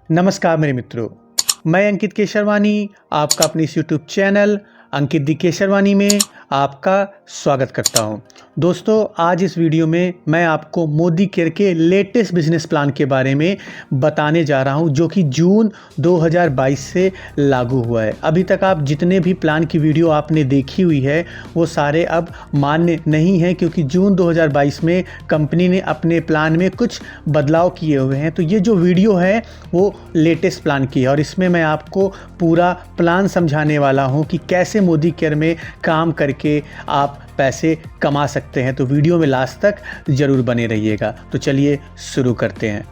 नमस्कार मेरे मित्रों, मैं अंकित केशरवानी आपका अपने इस यूट्यूब चैनल अंकित दी केशरवानी में आपका स्वागत करता हूं। दोस्तों, आज इस वीडियो में मैं आपको मोदी केयर के लेटेस्ट बिजनेस प्लान के बारे में बताने जा रहा हूं, जो कि जून 2022 से लागू हुआ है। अभी तक आप जितने भी प्लान की वीडियो आपने देखी हुई है वो सारे अब मान्य नहीं हैं, क्योंकि जून 2022 में कंपनी ने अपने प्लान में कुछ बदलाव किए हुए हैं। तो ये जो वीडियो है वो लेटेस्ट प्लान की है और इसमें मैं आपको पूरा प्लान समझाने वाला हूं कि कैसे मोदी केयर में काम करके आप पैसे कमा सकते हैं। तो वीडियो में लास्ट तक ज़रूर बने रहिएगा। तो चलिए शुरू करते हैं।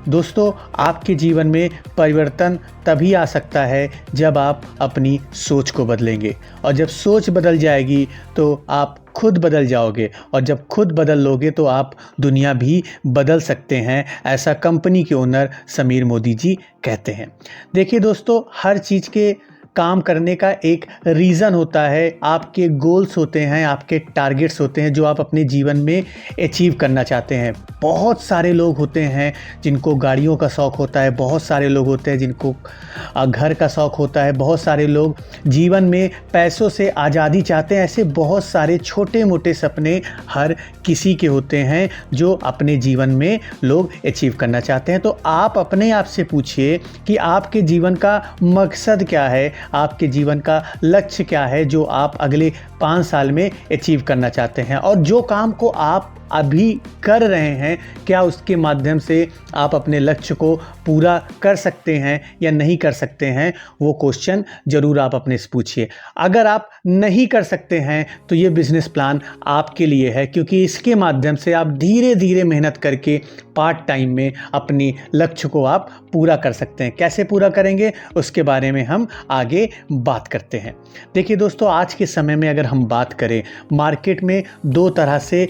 दोस्तों, आपके जीवन में परिवर्तन तभी आ सकता है जब आप अपनी सोच को बदलेंगे, और जब सोच बदल जाएगी तो आप खुद बदल जाओगे, और जब खुद बदल लोगे तो आप दुनिया भी बदल सकते हैं, ऐसा कंपनी के ओनर समीर मोदी जी कहते हैं। देखिए दोस्तों, हर चीज़ के काम करने का एक रीज़न होता है। आपके गोल्स होते हैं, आपके टारगेट्स होते हैं जो आप अपने जीवन में अचीव करना चाहते हैं। बहुत सारे लोग होते हैं जिनको गाड़ियों का शौक़ होता है, बहुत सारे लोग होते हैं जिनको घर का शौक़ होता है, बहुत सारे लोग जीवन में पैसों से आज़ादी चाहते हैं। ऐसे बहुत सारे छोटे मोटे सपने हर किसी के होते हैं जो अपने जीवन में लोग अचीव करना चाहते हैं। तो आप अपने आप से पूछिए कि आपके जीवन का मकसद क्या है, आपके जीवन का लक्ष्य क्या है जो आप अगले 5 साल में अचीव करना चाहते हैं, और जो काम को आप अभी कर रहे हैं क्या उसके माध्यम से आप अपने लक्ष्य को पूरा कर सकते हैं या नहीं कर सकते हैं। वो क्वेश्चन ज़रूर आप अपने से पूछिए। अगर आप नहीं कर सकते हैं तो ये बिज़नेस प्लान आपके लिए है, क्योंकि इसके माध्यम से आप धीरे धीरे मेहनत करके पार्ट टाइम में अपने लक्ष्य को आप पूरा कर सकते हैं। कैसे पूरा करेंगे उसके बारे में हम आगे बात करते हैं। देखिए दोस्तों, आज के समय में अगर हम बात करें, मार्केट में दो तरह से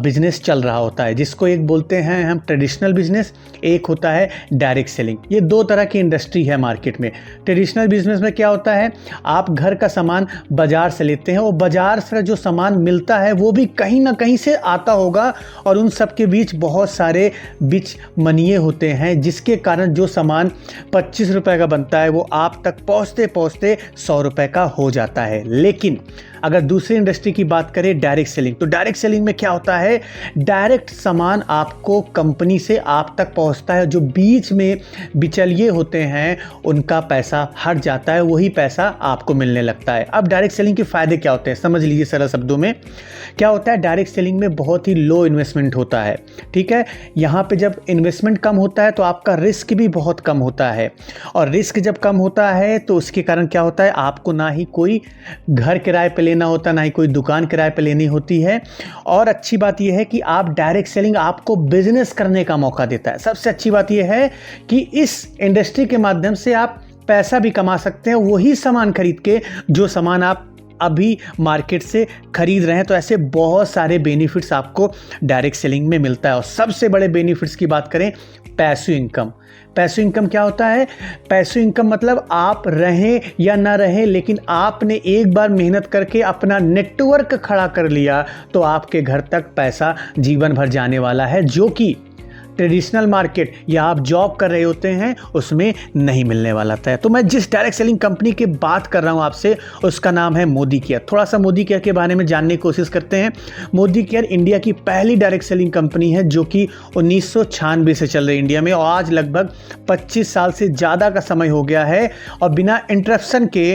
बिजनेस चल रहा होता है, जिसको एक बोलते हैं हम ट्रेडिशनल बिजनेस, एक होता है डायरेक्ट सेलिंग। ये दो तरह की इंडस्ट्री है मार्केट में। ट्रेडिशनल बिजनेस में क्या होता है, आप घर का सामान बाजार से लेते हैं और बाजार से जो सामान मिलता है वो भी कहीं ना कहीं से आता होगा, और उन सब के बीच बहुत सारे बीच मनिए होते हैं, जिसके कारण जो सामान 25 रुपए का बनता है वो आप तक पहुंचते पहुंचते 100 रुपए का हो जाता है। लेकिन अगर दूसरी इंडस्ट्री की बात करें, डायरेक्ट सेलिंग, तो डायरेक्ट सेलिंग में क्या होता है, डायरेक्ट सामान आपको कंपनी से आप तक पहुंचता है। जो बीच में बिचौलिए होते हैं उनका पैसा हट जाता है, वही पैसा आपको मिलने लगता है। अब डायरेक्ट सेलिंग के फ़ायदे क्या होते हैं समझ लीजिए सरल शब्दों में। क्या होता है, डायरेक्ट सेलिंग में बहुत ही लो इन्वेस्टमेंट होता है। ठीक है, यहाँ पे जब इन्वेस्टमेंट कम होता है तो आपका रिस्क भी बहुत कम होता है, और रिस्क जब कम होता है तो उसके कारण क्या होता है, आपको ना ही कोई घर किराए पे लेना होता, ना ही कोई दुकान किराए पे लेनी होती है। और अच्छी बात यह है कि आप डायरेक्ट सेलिंग आपको बिजनेस करने का मौका देता है। सबसे अच्छी बात यह है कि इस इंडस्ट्री के माध्यम से आप पैसा भी कमा सकते हैं, वही सामान खरीद के जो सामान आप अभी मार्केट से खरीद रहे हैं। तो ऐसे बहुत सारे बेनिफिट्स आपको डायरेक्ट सेलिंग में मिलता है। और सबसे बड़े बेनिफिट्स की बात करें, पैसिव इनकम। पैसिव इनकम क्या होता है, पैसिव इनकम मतलब आप रहें या ना रहें, लेकिन आपने एक बार मेहनत करके अपना नेटवर्क खड़ा कर लिया तो आपके घर तक पैसा जीवन भर जाने वाला है, जो कि ट्रेडिशनल मार्केट या आप जॉब कर रहे होते हैं उसमें नहीं मिलने वाला था। तो मैं जिस डायरेक्ट सेलिंग कंपनी की बात कर रहा हूं आपसे, उसका नाम है मोदी केयर। थोड़ा सा मोदी केयर के बारे में जानने की कोशिश करते हैं। मोदी केयर इंडिया की पहली डायरेक्ट सेलिंग कंपनी है, जो कि 1996 से चल रही है इंडिया में, और आज लगभग 25 साल से ज़्यादा का समय हो गया है, और बिना इंटरप्शन के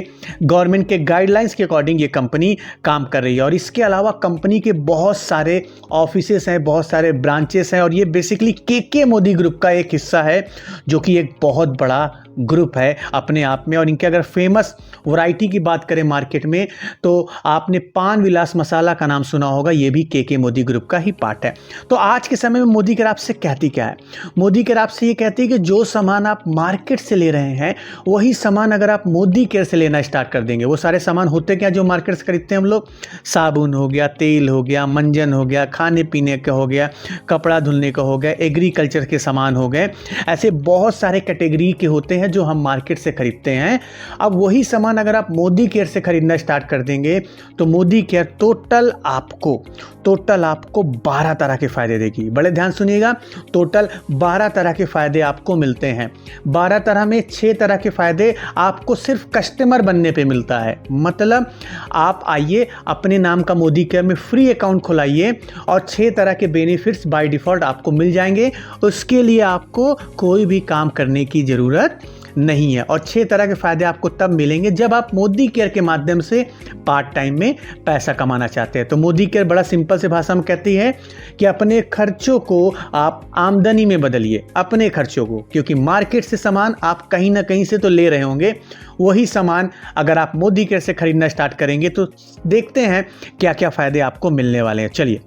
गवर्नमेंट के गाइडलाइंस के अकॉर्डिंग ये कंपनी काम कर रही है। और इसके अलावा कंपनी के बहुत सारे ऑफिसेस हैं, बहुत सारे ब्रांचेस हैं, और ये बेसिकली के मोदी ग्रुप का एक हिस्सा है, जो कि एक बहुत बड़ा ग्रुप है अपने आप में। और इनके अगर फेमस वैरायटी की बात करें मार्केट में, तो आपने पान विलास मसाला का नाम सुना होगा, ये भी के मोदी ग्रुप का ही पार्ट है। तो आज के समय में मोदी केयर आपसे कहती क्या है, मोदी केयर आपसे ये कहती है कि जो सामान आप मार्केट से ले रहे हैं वही सामान अगर आप मोदी केयर से लेना स्टार्ट कर देंगे, वो सारे सामान होते क्या जो मार्केट से खरीदते हैं हम लोग, साबुन हो गया, तेल हो गया, मंजन हो गया, खाने पीने का हो गया, कपड़ा धुलने का हो गया, एग्रीकल्चर के सामान हो गए, ऐसे बहुत सारे कैटेगरी के होते हैं हैं जो हम मार्केट से खरीदते हैं। अब वही सामान अगर आप मोदी केयर से खरीदना स्टार्ट कर देंगे तो मोदी केयर टोटल आपको 12 तरह के फ़ायदे देगी। बड़े ध्यान सुनिएगा, टोटल 12 तरह के फ़ायदे आपको मिलते हैं। 12 तरह में 6 तरह के फ़ायदे आपको सिर्फ कस्टमर बनने पे मिलता है। मतलब आप आइए, अपने नाम का मोदी केयर में फ्री अकाउंट खुलाइए और 6 तरह के बेनिफिट्स बाय डिफ़ॉल्ट आपको मिल जाएंगे। उसके लिए आपको कोई भी काम करने की ज़रूरत नहीं है। और 6 तरह के फ़ायदे आपको तब मिलेंगे जब आप मोदी केयर के माध्यम से पार्ट टाइम में पैसा कमाना चाहते हैं। तो मोदी केयर बड़ा सिंपल से भाषा में कहती है कि अपने खर्चों को आप आमदनी में बदलिए, अपने खर्चों को, क्योंकि मार्केट से सामान आप कहीं ना कहीं से तो ले रहे होंगे। वही सामान अगर आप मोदी केयर से खरीदना स्टार्ट करेंगे तो देखते हैं क्या क्या फ़ायदे आपको मिलने वाले हैं। चलिए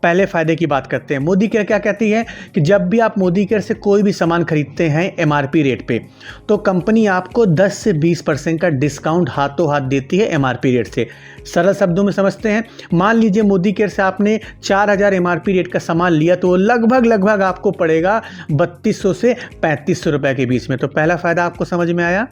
पहले फ़ायदे की बात करते हैं। मोदी केयर क्या कहती है कि जब भी आप मोदी केयर से कोई भी सामान खरीदते हैं MRP रेट पे, तो कंपनी आपको 10 से 20% का डिस्काउंट हाथों हाथ देती है MRP रेट से। सरल शब्दों में समझते हैं, मान लीजिए मोदी केयर से आपने 4000 MRP रेट का सामान लिया तो लगभग आपको पड़ेगा 3200 से 3500 रुपए के बीच में। तो पहला फ़ायदा आपको समझ में आया।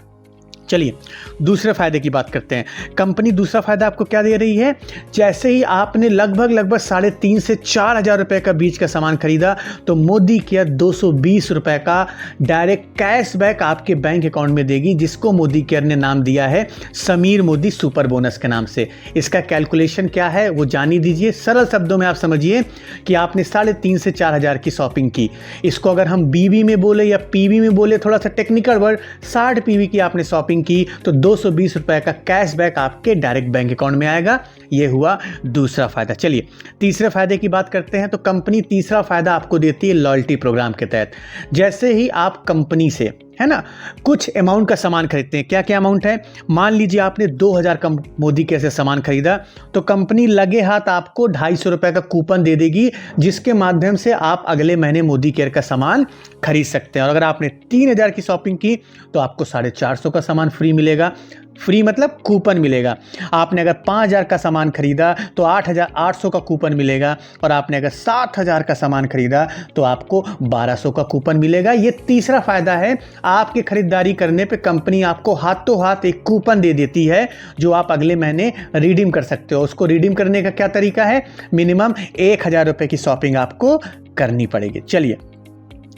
चलिए दूसरे फ़ायदे की बात करते हैं। कंपनी दूसरा फ़ायदा आपको क्या दे रही है, जैसे ही आपने लगभग 3,500 से 4,000 रुपये का बीच का सामान खरीदा तो मोदी केयर 220 रुपये का डायरेक्ट कैशबैक आपके बैंक अकाउंट में देगी, जिसको मोदी केयर ने नाम दिया है समीर मोदी सुपर बोनस के नाम से। इसका कैलकुलेशन क्या है वो जान ही दीजिए। सरल शब्दों में आप समझिए कि आपने 3,500 से 4,000 की शॉपिंग की। इसको अगर हम BB में बोले या PV में बोले, थोड़ा सा टेक्निकल वर्ड, 60 PV की आपने शॉपिंग की तो 220 रुपए का कैशबैक आपके डायरेक्ट बैंक अकाउंट में आएगा। यह हुआ दूसरा फायदा। चलिए तीसरे फायदे की बात करते हैं। तो कंपनी तीसरा फायदा आपको देती है लॉयल्टी प्रोग्राम के तहत। जैसे ही आप कंपनी से, है ना, कुछ अमाउंट का सामान खरीदते हैं, क्या क्या अमाउंट है, मान लीजिए आपने 2000 का मोदी केयर से सामान खरीदा तो कंपनी लगे हाथ आपको 250 रुपए का कूपन दे देगी, जिसके माध्यम से आप अगले महीने मोदी केयर का सामान खरीद सकते हैं। और अगर आपने 3000 की शॉपिंग की तो आपको 450 का सामान फ्री मिलेगा। फ्री मतलब कूपन मिलेगा। आपने अगर 5000 का सामान खरीदा तो 8800 का कूपन मिलेगा, और आपने अगर 7000 का सामान खरीदा तो आपको 1200 का कूपन मिलेगा। ये तीसरा फायदा है। आपकी खरीदारी करने पे कंपनी आपको हाथों हाथ एक कूपन दे देती है जो आप अगले महीने रिडीम कर सकते हो। उसको रिडीम करने का क्या तरीका है, मिनिमम 1000 रुपये की शॉपिंग आपको करनी पड़ेगी। चलिए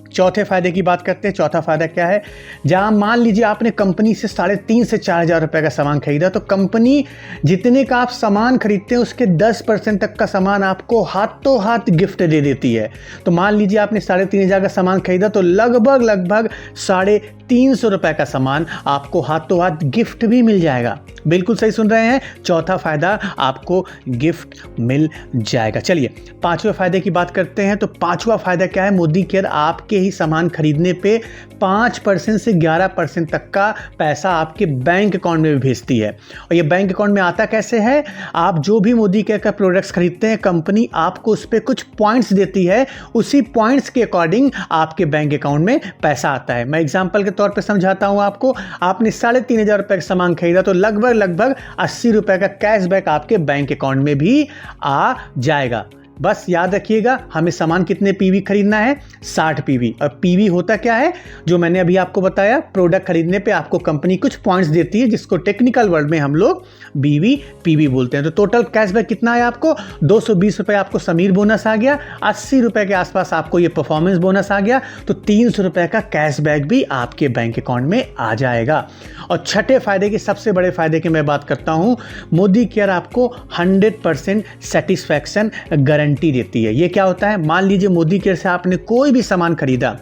चौथे फायदे की बात करते हैं। चौथा फायदा क्या है, जहां मान लीजिए आपने कंपनी से 3,500 से 4,000 रुपए का सामान खरीदा तो कंपनी जितने का आप सामान खरीदते हैं उसके 10% तक का सामान आपको हाथों हाथ गिफ्ट दे देती है। तो मान लीजिए आपने 3,500 का सामान खरीदा तो लगभग 350 रुपए का सामान आपको हाथों हाथ गिफ्ट भी मिल जाएगा। बिल्कुल सही सुन रहे हैं, चौथा फायदा आपको गिफ्ट मिल जाएगा। चलिए पांचवें फायदे की बात करते हैं। तो पांचवा फायदा क्या है, मोदी केयर आपके ही सामान खरीदने पे 5% से 11% तक का पैसा आपके बैंक अकाउंट में भी भेजती है। और ये बैंक अकाउंट में आता कैसे है, आप जो भी मोदी केयर का प्रोडक्ट्स खरीदते हैं कंपनी आपको उस पर कुछ पॉइंट्स देती है, उसी पॉइंट्स के अकॉर्डिंग आपके बैंक अकाउंट में पैसा आता है। मैं एग्जांपल के तौर पे समझाता हूं आपको। आपने 3,500 रुपए का सामान खरीदा तो लगभग 80 रुपए का कैशबैक आपके बैंक अकाउंट में भी आ जाएगा। बस याद रखिएगा, हमें सामान कितने PV खरीदना है, 60 PV। और PV होता क्या है, जो मैंने अभी आपको बताया, प्रोडक्ट खरीदने पे आपको कंपनी कुछ पॉइंट्स देती है जिसको टेक्निकल वर्ड में हम लोग BV PV बोलते हैं। तो टोटल कैशबैक कितना है आपको, 220 रुपए आपको समीर बोनस आ गया, 80 रुपए के आसपास आपको ये परफॉर्मेंस बोनस आ गया, तो 300 रुपए का कैशबैक भी आपके बैंक अकाउंट में आ जाएगा। और छठे फायदे के, सबसे बड़े फायदे की मैं बात करता हूं, मोदी केयर आपको 100% सेटिस्फैक्शन गारंटी देती है। ये क्या होता है, मान लीजिए मोदी केयर से आपने कोई भी सामान खरीदा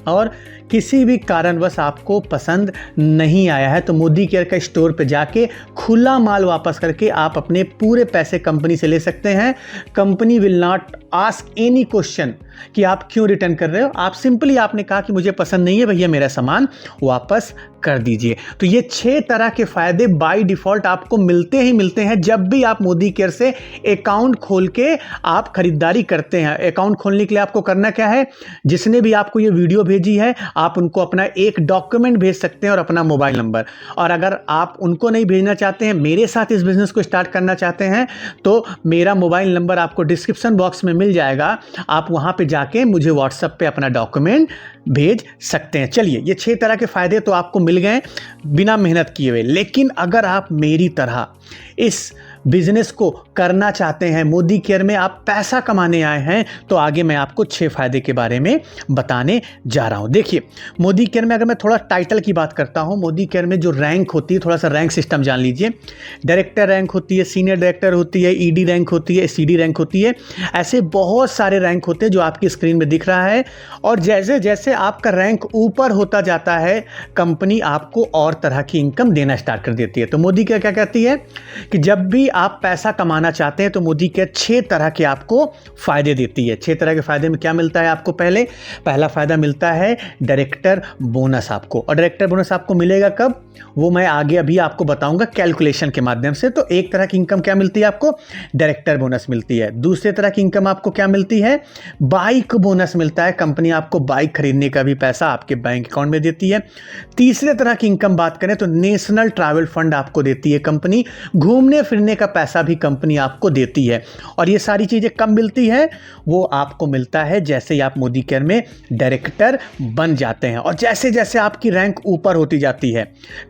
और किसी भी कारणवश आपको पसंद नहीं आया है तो मोदी केयर का स्टोर पे जाके खुला माल वापस करके आप अपने पूरे पैसे कंपनी से ले सकते हैं। Company will not ask any question कि आप क्यों रिटर्न कर रहे हो। आप सिंपली आपने कहा कि मुझे पसंद नहीं है भैया, मेरा सामान वापस कर दीजिए। तो ये 6 तरह के फायदे बाय डिफॉल्ट आपको मिलते ही मिलते हैं जब भी आप मोदी केयर से अकाउंट खोल के आप खरीदारी करते हैं। अकाउंट खोलने के लिए आपको करना क्या है, जिसने भी आपको ये वीडियो भेजी है आप उनको अपना एक डॉक्यूमेंट भेज सकते हैं और अपना मोबाइल नंबर। और अगर आप उनको नहीं भेजना चाहते हैं, मेरे साथ इस बिज़नेस को स्टार्ट करना चाहते हैं, तो मेरा मोबाइल नंबर आपको डिस्क्रिप्शन बॉक्स में मिल जाएगा। आप वहाँ पे जाके मुझे व्हाट्सएप पे अपना डॉक्यूमेंट भेज सकते हैं। चलिए, ये 6 तरह के फ़ायदे तो आपको मिल गए बिना मेहनत किए हुए। लेकिन अगर आप मेरी तरह इस बिजनेस को करना चाहते हैं, मोदी केयर में आप पैसा कमाने आए हैं, तो आगे मैं आपको 6 फायदे के बारे में बताने जा रहा हूं। देखिए, मोदी केयर में अगर मैं थोड़ा टाइटल की बात करता हूं, मोदी केयर में जो रैंक होती है, थोड़ा सा रैंक सिस्टम जान लीजिए। डायरेक्टर रैंक होती है, सीनियर डायरेक्टर होती है, ईडी रैंक होती है, सीडी रैंक होती है। ऐसे बहुत सारे रैंक होते हैं जो आपकी स्क्रीन में दिख रहा है। और जैसे जैसे आपका रैंक ऊपर होता जाता है, कंपनी आपको और तरह की इनकम देना स्टार्ट कर देती है। तो मोदी केयर क्या कहती है कि जब भी आप पैसा कमाना चाहते हैं तो मोदी केयर 6 तरह के आपको फायदे देती है। 6 तरह के फायदे में क्या मिलता है आपको? पहला फायदा मिलता है डायरेक्टर बोनस आपको। और डायरेक्टर बोनस आपको मिलेगा कब? वो मैं आगे अभी आपको बताऊंगा कैलकुलेशन के माध्यम से। तो एक तरह की इनकम क्या मिलती है आपको? डायरेक्टर बोनस मिलती है। दूसरे तरह की इनकम आपको क्या मिलती है? बाइक बोनस मिलता है। कंपनी आपको बाइक खरीदने का भी पैसा आपके बैंक अकाउंट में देती है। तीसरे तरह की इनकम बात करें तो नेशनल ट्रैवल फंड आपको देती है कंपनी। घूमने फिरने का पैसा भी कंपनी आपको देती है। और ये सारी चीजें कब मिलती है? वो आपको मिलता है जैसे ही आप मोदी केयर में डायरेक्टर बन जाते हैं। और जैसे जैसे आपकी रैंक ऊपर होती जाती है,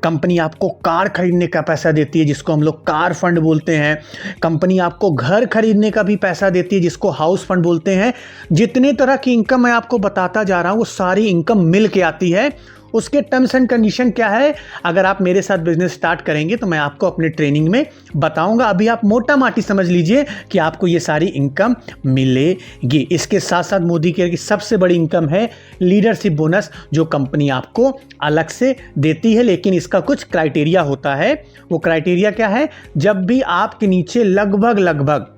कंपनी आपको कार खरीदने का पैसा देती है, जिसको हम लोग कार फंड बोलते हैं। कंपनी आपको घर खरीदने का भी पैसा देती है, जिसको हाउस फंड बोलते हैं। जितने तरह की इनकम मैं आपको बताता जा रहा हूं, वो सारी इनकम मिल के आती है। उसके टर्म्स एंड कंडीशन क्या है, अगर आप मेरे साथ बिजनेस स्टार्ट करेंगे तो मैं आपको अपने ट्रेनिंग में बताऊंगा। अभी आप मोटा माटी समझ लीजिए कि आपको ये सारी इनकम मिलेगी। इसके साथ साथ मोदी केयर की सबसे बड़ी इनकम है लीडरशिप बोनस, जो कंपनी आपको अलग से देती है। लेकिन इसका कुछ क्राइटेरिया होता है। वो क्राइटेरिया क्या है? जब भी आपके नीचे लगभग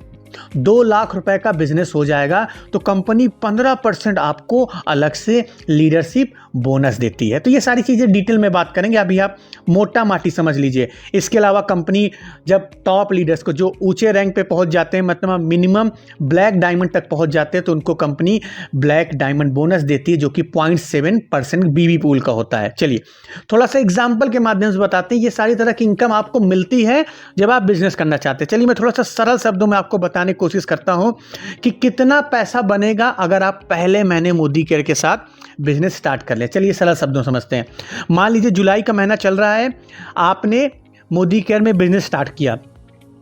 2 लाख रुपए का बिजनेस हो जाएगा तो कंपनी 15% आपको अलग से लीडरशिप बोनस देती है। तो ये सारी चीजें डिटेल में बात करेंगे, अभी आप मोटा माटी समझ लीजिए। इसके अलावा कंपनी जब टॉप लीडर्स को, जो ऊंचे रैंक पे पहुंच जाते हैं, मतलब मिनिमम ब्लैक डायमंड तक पहुंच जाते हैं, तो उनको कंपनी ब्लैक डायमंड बोनस देती है, जो कि 0.7% बीबी पूल का होता है। चलिए, थोड़ा सा एग्जाम्पल के माध्यम से बताते हैं। ये सारी तरह की इनकम आपको मिलती है जब आप बिजनेस करना चाहते हैं। चलिए, मैं थोड़ा सा सरल शब्दों में आपको बताने की कोशिश करता हूं कि कितना पैसा बनेगा अगर आप पहले महीने मोदी केयर के साथ बिजनेस स्टार्ट कर लें। चलिए, सरल शब्दों समझते हैं। मान लीजिए जुलाई का महीना चल रहा है, आपने मोदी केयर में बिजनेस स्टार्ट किया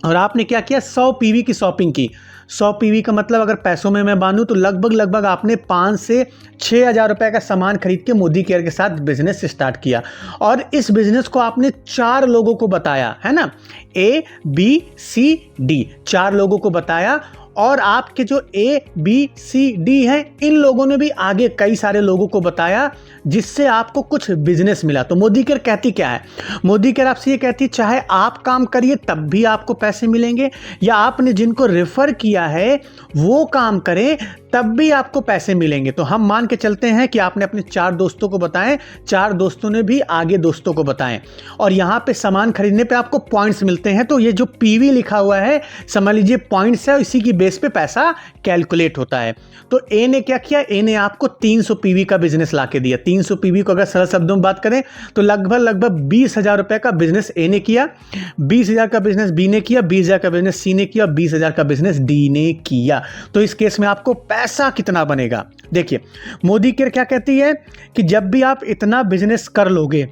और आपने क्या किया? 100 पीवी की शॉपिंग की। 100 पीवी का मतलब अगर पैसों में मैं बांधूं तो लगभग आपने 5 से 6 हज़ार रुपए का सामान खरीद के मोदी केयर के साथ बिजनेस स्टार्ट किया। और इस बिजनेस को आपने 4 लोगों को बताया, है ना? A, B, C, D 4 लोगों को बताया। और आपके जो A, B, C, D हैं, इन लोगों ने भी आगे कई सारे लोगों को बताया, जिससे आपको कुछ बिजनेस मिला। तो मोदी केयर कहती क्या है? मोदी केयर आपसे ये कहती है, चाहे आप काम करिए तब भी आपको पैसे मिलेंगे, या आपने जिनको रेफर किया है वो काम करें तब भी आपको पैसे मिलेंगे। तो हम मान के चलते हैं कि आपने अपने 4 दोस्तों को बताएं, 4 दोस्तों ने भी आगे दोस्तों को बताएं, और यहाँ पे सामान खरीदने पे आपको पॉइंट्स मिलते हैं। तो ये जो पीवी लिखा हुआ है, समझ लीजिए पॉइंट्स है, इसी की बेस पे पैसा कैलकुलेट होता है। तो ए ने क्या किया? ए ने आपको 300 पीवी का बिजनेस ला के दिया। 300 पीवी को अगर सरल शब्दों में बात करें तो लगभग 20 हज़ार रुपए का बिजनेस ए ने किया, 20 हज़ार का बिजनेस बी ने किया, 20 हज़ार का बिजनेस सी ने किया, 20 हज़ार का बिजनेस डी ने किया। तो इस केस में आपको पैसा कितना बनेगा? देखिए, मोदी केयर क्या कहती है कि जब भी आप इतना बिजनेस कर लोगे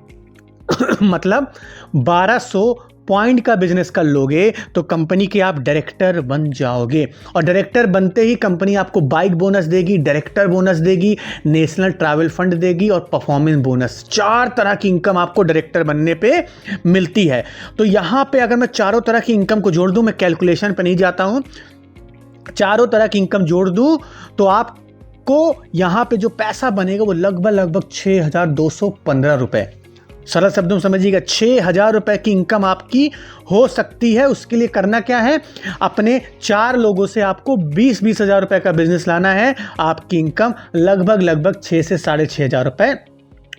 मतलब 1200 पॉइंट का बिजनेस कर लोगे तो कंपनी के आप डायरेक्टर बन जाओगे। और डायरेक्टर बनते ही कंपनी आपको बाइक बोनस देगी, डायरेक्टर बोनस देगी, नेशनल ट्रैवल फंड देगी और परफॉर्मेंस बोनस। 4 तरह की इनकम आपको डायरेक्टर बनने पे मिलती है। तो यहां पे अगर मैं चारों तरह की इनकम को जोड़ दूं, मैं कैलकुलेशन पे नहीं जाता हूं, चारों तरह की इनकम जोड़ दूं तो आपको यहां पे जो पैसा बनेगा वो लगभग 6,215 रुपए। सरल शब्दों में समझिएगा, 6,000 रुपए की इनकम आपकी हो सकती है। उसके लिए करना क्या है? अपने 4 लोगों से आपको 20-20 हज़ार रुपए का बिजनेस लाना है। आपकी इनकम लगभग 6 से 6,500 रुपए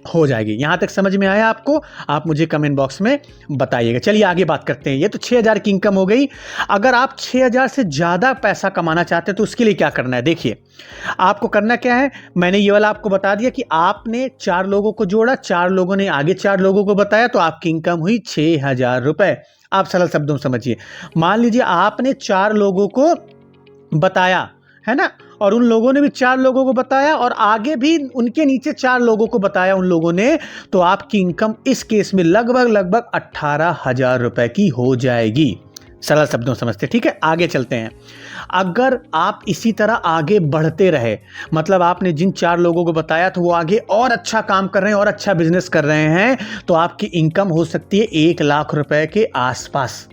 हो जाएगी। यहाँ तक समझ में आया आपको? आप मुझे कमेंट बॉक्स में बताइएगा। चलिए आगे बात करते हैं। ये तो 6,000 की इनकम हो गई। अगर आप 6,000 से ज़्यादा पैसा कमाना चाहते हैं तो उसके लिए क्या करना है? देखिए, आपको करना क्या है, मैंने ये वाला आपको बता दिया कि आपने 4 लोगों को जोड़ा, 4 लोगों ने आगे 4 लोगों को बताया, तो आपकी इनकम हुई 6,000 रुपये। आप सरल शब्दों में समझिए। मान लीजिए आपने 4 लोगों को बताया, है ना, और उन लोगों ने भी 4 लोगों को बताया और आगे भी उनके नीचे 4 लोगों को बताया उन लोगों ने, तो आपकी इनकम इस केस में लगभग 18,000 रुपए की हो जाएगी। सरल शब्दों समझते, ठीक है। आगे चलते हैं। अगर आप इसी तरह आगे बढ़ते रहे, मतलब आपने जिन 4 लोगों को बताया तो वो आगे और अच्छा काम कर रहे हैं और अच्छा बिजनेस कर रहे हैं, तो आपकी इनकम हो सकती है 1 लाख रुपए के आसपास।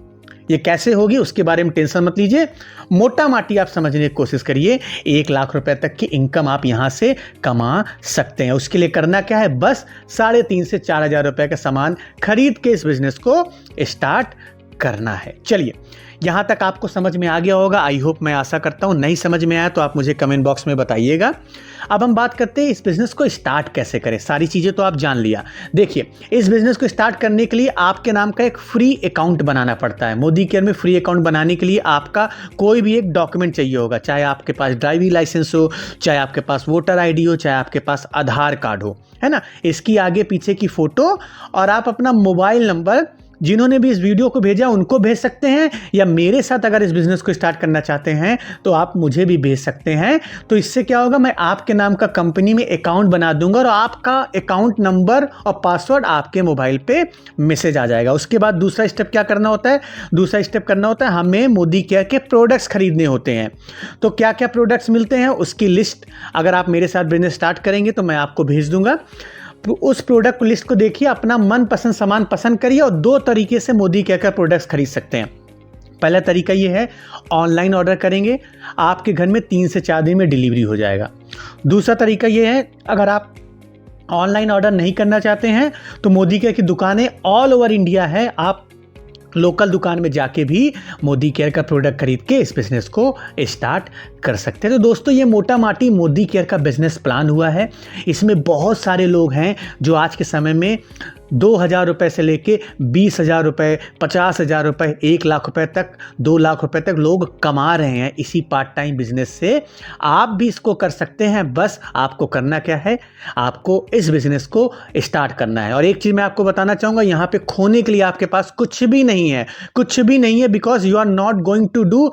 ये कैसे होगी उसके बारे में टेंशन मत लीजिए, मोटा माटी आप समझने की कोशिश करिए। 1 लाख रुपए तक की इनकम आप यहां से कमा सकते हैं। उसके लिए करना क्या है, बस 3,500 से 4,000 रुपए का सामान खरीद के इस बिजनेस को स्टार्ट करना है। चलिए, यहां तक आपको समझ में आ गया होगा, आई होप, मैं आशा करता हूं। नहीं समझ में आया तो आप मुझे कमेंट बॉक्स में बताइएगा। अब हम बात करते हैं इस बिजनेस को स्टार्ट कैसे करें। सारी चीजें तो आप जान लिया। देखिए, इस बिजनेस को स्टार्ट करने के लिए आपके नाम का एक फ्री अकाउंट बनाना पड़ता है। मोदी केयर में फ्री अकाउंट बनाने के लिए आपका कोई भी एक डॉक्यूमेंट चाहिए होगा, चाहे आपके पास ड्राइविंग लाइसेंस हो, चाहे आपके पास वोटर ID हो, चाहे आपके पास आधार कार्ड हो, है ना। इसकी आगे पीछे की फोटो और आप अपना मोबाइल नंबर जिन्होंने भी इस वीडियो को भेजा उनको भेज सकते हैं, या मेरे साथ अगर इस बिजनेस को स्टार्ट करना चाहते हैं तो आप मुझे भी भेज सकते हैं। तो इससे क्या होगा, मैं आपके नाम का कंपनी में अकाउंट बना दूंगा और आपका अकाउंट नंबर और पासवर्ड आपके मोबाइल पे मैसेज आ जाएगा। उसके बाद दूसरा स्टेप क्या करना होता है, दूसरा स्टेप करना होता है हमें मोदी केयर के प्रोडक्ट्स खरीदने होते हैं। तो क्या क्या प्रोडक्ट्स मिलते हैं उसकी लिस्ट अगर आप मेरे साथ बिजनेस स्टार्ट करेंगे तो मैं आपको भेज दूंगा। उस प्रोडक्ट लिस्ट को देखिए, अपना मनपसंद सामान पसंद करिए और 2 तरीके से मोदी केयर का प्रोडक्ट्स खरीद सकते हैं। पहला तरीका ये है, ऑनलाइन ऑर्डर करेंगे, आपके घर में 3 से 4 दिन में डिलीवरी हो जाएगा। दूसरा तरीका ये है, अगर आप ऑनलाइन ऑर्डर नहीं करना चाहते हैं तो मोदी केयर की दुकानें ऑल ओवर इंडिया है, आप लोकल दुकान में जाके भी मोदी केयर का प्रोडक्ट खरीद के इस बिजनेस को स्टार्ट कर सकते हैं। तो दोस्तों, ये मोटा माटी मोदी केयर का बिजनेस प्लान हुआ है। इसमें बहुत सारे लोग हैं जो आज के समय में 2,000 रुपये से लेके 20,000 रुपये, 50,000 रुपये, 1 लाख रुपये तक, 2 लाख रुपये तक लोग कमा रहे हैं इसी पार्ट टाइम बिजनेस से। आप भी इसको कर सकते हैं। बस आपको करना क्या है, आपको इस बिजनेस को स्टार्ट करना है। और एक चीज़ मैं आपको बताना चाहूँगा, यहाँ पे खोने के लिए आपके पास कुछ भी नहीं है, कुछ भी नहीं है, because you are not going to do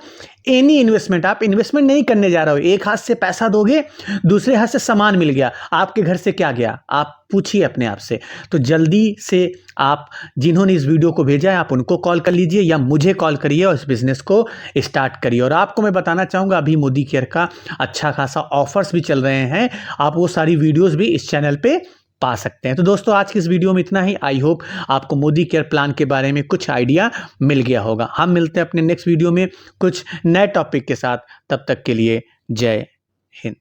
any investment. आप इन्वेस्टमेंट नहीं करने जा रहे हो। एक हाथ से पैसा दोगे, दूसरे हाथ से सामान मिल गया, आपके घर से क्या गया, आप पूछिए अपने आप से। तो जल्दी से आप जिन्होंने इस वीडियो को भेजा है आप उनको कॉल कर लीजिए या मुझे कॉल करिए और इस बिजनेस को स्टार्ट करिए। और आपको मैं बताना चाहूँगा, अभी मोदी केयर का अच्छा खासा ऑफर्स भी चल रहे हैं, आप वो सारी वीडियोस भी इस चैनल पे पा सकते हैं। तो दोस्तों, आज की इस वीडियो में इतना ही। आई होप आपको मोदी केयर प्लान के बारे में कुछ आइडिया मिल गया होगा। हम मिलते हैं अपने नेक्स्ट वीडियो में कुछ नए टॉपिक के साथ। तब तक के लिए जय हिंद।